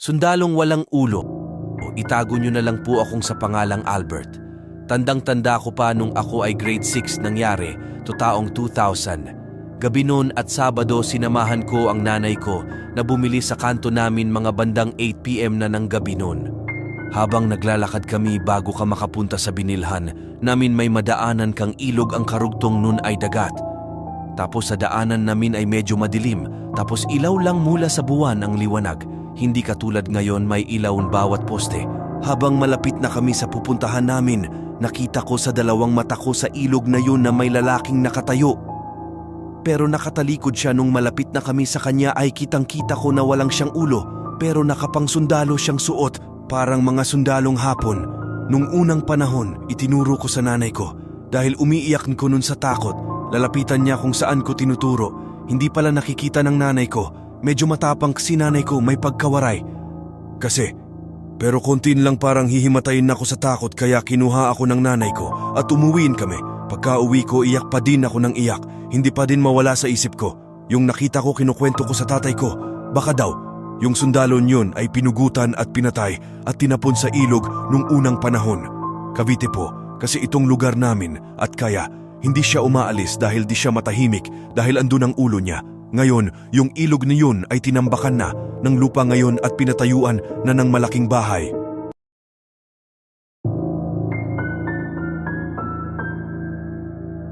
Sundalong walang ulo. Itago nyo na lang po akong sa pangalang Albert. Tandang-tanda ko pa nung ako ay grade 6 nangyari, to taong 2000. Gabi noon at Sabado sinamahan ko ang nanay ko na bumili sa kanto namin mga bandang 8 PM na ng gabi noon. Habang naglalakad kami bago ka makapunta sa binilhan, namin may madaanan kang ilog ang karugtong nun ay dagat. Tapos sa daanan namin ay medyo madilim, tapos ilaw lang mula sa buwan ang liwanag. Hindi katulad ngayon may ilaw bawat poste. Habang malapit na kami sa pupuntahan namin, nakita ko sa dalawang mata ko sa ilog na yun na may lalaking nakatayo. Pero nakatalikod siya nung malapit na kami sa kanya ay kitang-kita ko na walang siyang ulo, pero nakapang sundalo siyang suot, parang mga sundalong hapon. Nung unang panahon, itinuro ko sa nanay ko. Dahil umiiyak ko nun sa takot, lalapitan niya kung saan ko tinuturo. Hindi pala nakikita ng nanay ko. Medyo matapang si nanay ko, may pagkawaray. Pero kontin lang parang hihimatayin ako sa takot kaya kinuha ako ng nanay ko at umuwiin kami. Pagka uwi ko, iyak pa din ako ng iyak. Hindi pa din mawala sa isip ko. Yung nakita ko kinukwento ko sa tatay ko. Baka daw, yung sundalon yun ay pinugutan at pinatay at tinapon sa ilog nung unang panahon. Cavite po, kasi itong lugar namin at kaya hindi siya umaalis dahil di siya matahimik dahil andun ang ulo niya. Ngayon, yung ilog na yun ay tinambakan na ng lupa ngayon at pinatayuan na ng malaking bahay.